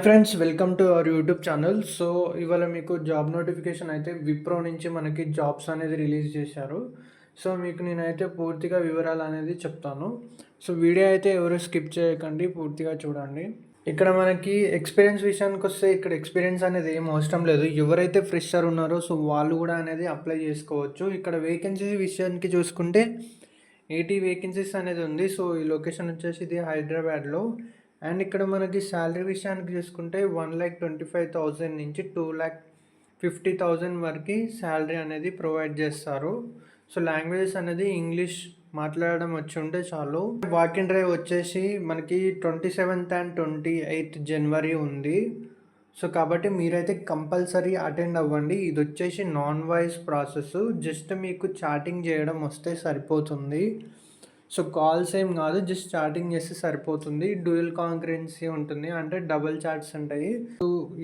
Friends, welcome to our YouTube channel. So ఇవాళ మీకు job notification అయితే విప్రో నుంచి మనకి జాబ్స్ అనేది రిలీజ్ చేశారు. సో మీకు నేనైతే పూర్తిగా వివరాలు అనేది చెప్తాను. సో వీడియో అయితే ఎవరు స్కిప్ చేయకండి, పూర్తిగా చూడండి. ఇక్కడ మనకి ఎక్స్పీరియన్స్ విషయానికి వస్తే ఇక్కడ ఎక్స్పీరియన్స్ అనేది ఏం అవసరం లేదు. ఎవరైతే ఫ్రెషర్ ఉన్నారో సో వాళ్ళు కూడా అనేది అప్లై చేసుకోవచ్చు. ఇక్కడ వేకెన్సీ విషయానికి చూసుకుంటే 80 వేకెన్సీస్ అనేది ఉంది. సో ఈ లొకేషన్ వచ్చేసి ఇది హైదరాబాద్లో. అండ్ ఇక్కడ మనకి శాలరీ విషయానికి చూసుకుంటే 1,25,000 నుంచి 2,50,000 వరకు శాలరీ అనేది ప్రొవైడ్ చేస్తారు. సో లాంగ్వేజెస్ అనేది ఇంగ్లీష్ మాట్లాడడం వచ్చి ఉంటే చాలు. వాక్ ఇన్ డ్రైవ్ వచ్చేసి మనకి 27th and 28th జనవరి ఉంది. సో కాబట్టి మీరైతే కంపల్సరీ అటెండ్ అవ్వండి. ఇది వచ్చేసి నాన్ వాయిస్ ప్రాసెస్. జస్ట్ మీకు చాటింగ్ చేయడం వస్తే సరిపోతుంది. సో కాల్స్ ఏం కాదు, జస్ట్ చాటింగ్ చేస్తే సరిపోతుంది. డ్యూయల్ కాంకరెన్సీ ఉంటుంది, అంటే డబుల్ చాట్స్ ఉంటాయి.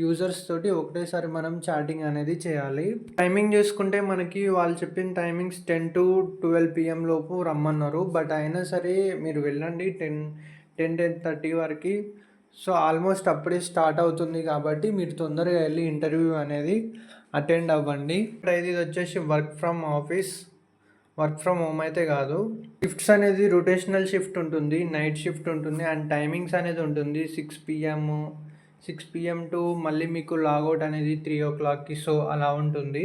యూజర్స్ తోటి ఒకటేసారి మనం చాటింగ్ అనేది చేయాలి. టైమింగ్ చూసుకుంటే మనకి వాళ్ళు చెప్పిన టైమింగ్స్ 10 to 12 PM లోపు రమ్మన్నారు. బట్ అయినా సరే మీరు వెళ్ళండి 10-10:30 వరకు. సో ఆల్మోస్ట్ అప్పుడే స్టార్ట్ అవుతుంది కాబట్టి మీరు తొందరగా వెళ్ళి ఇంటర్వ్యూ అనేది అటెండ్ అవ్వండి. ఇది వచ్చేసి వర్క్ ఫ్రమ్ హోమ్ అయితే కాదు. షిఫ్ట్స్ అనేది రొటేషనల్ షిఫ్ట్ ఉంటుంది, నైట్ షిఫ్ట్ ఉంటుంది, అండ్ టైమింగ్స్ అనేది ఉంటుంది 6 PM టు మళ్ళీ మీకు లాగౌట్ అనేది 3 o'clockకి. సో అలా ఉంటుంది.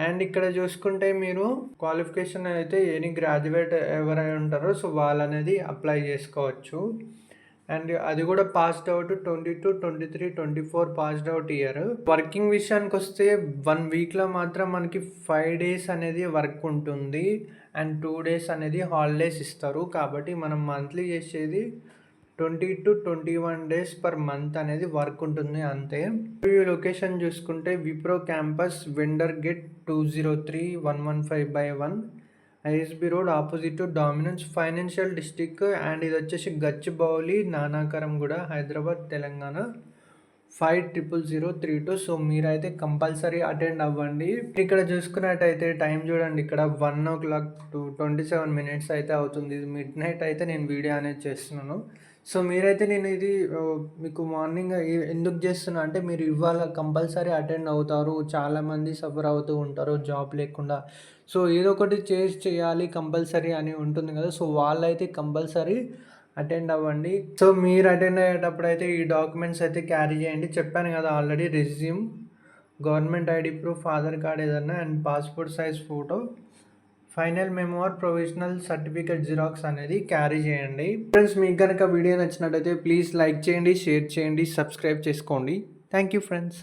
అండ్ ఇక్కడ చూసుకుంటే మీరు క్వాలిఫికేషన్ అయితే ఎనీ గ్రాడ్యుయేట్ ఎవరై ఉంటారో సో వాళ్ళు అనేది అప్లై చేసుకోవచ్చు. అండ్ అది కూడా passed out 22, 23, 24 passed out year. Working విషయానికి వస్తే 1 వీక్లో మాత్రం మనకి 5 days అనేది వర్క్ ఉంటుంది అండ్ 2 days అనేది హాలిడేస్ ఇస్తారు. కాబట్టి మనం మంత్లీ చేసేది 20 to 21 days పర్ మంత్ అనేది వర్క్ ఉంటుంది అంతే. లొకేషన్ చూసుకుంటే Wipro campus, vendor gate 203-115/1, ISB road, opposite to dominance financial district. And ఇది వచ్చేసి గచ్చిబౌలి, నానాకరం కూడా, హైదరాబాద్, తెలంగాణ 500032. సో మీరైతే కంపల్సరీ అటెండ్ అవ్వండి. ఇక్కడ చూసుకున్నట్టయితే టైం చూడండి, ఇక్కడ 1 o'clock to 27 minutes అయితే అవుతుంది. మిడ్ నైట్ అయితే నేను వీడియో అనేది చేస్తున్నాను. సో మీరైతే నేను ఇది మీకు మార్నింగ్ ఎందుకు చేస్తున్నా అంటే మీరు ఇవాళ కంపల్సరీ అటెండ్ అవుతారు. చాలామంది సఫర్ అవుతూ ఉంటారు జాబ్ లేకుండా. సో ఏదో ఒకటి చేయాలి కంపల్సరీ అని ఉంటుంది కదా. సో వాళ్ళైతే కంపల్సరీ అటెండ్ అవ్వండి. సో మీరు అటెండ్ అయ్యేటప్పుడు అయితే ఈ డాక్యుమెంట్స్ అయితే క్యారీ చేయండి. చెప్పాను కదా already, resume, government ID proof, Aadhaar card ఏదన్నా, and passport size photo, final memo or provisional certificate xerox అనేది క్యారీ చేయండి. ఫ్రెండ్స్, మీకు కనుక వీడియో నచ్చినట్టయితే ప్లీజ్ లైక్ చేయండి, షేర్ చేయండి, సబ్స్క్రైబ్ చేసుకోండి. Thank you friends.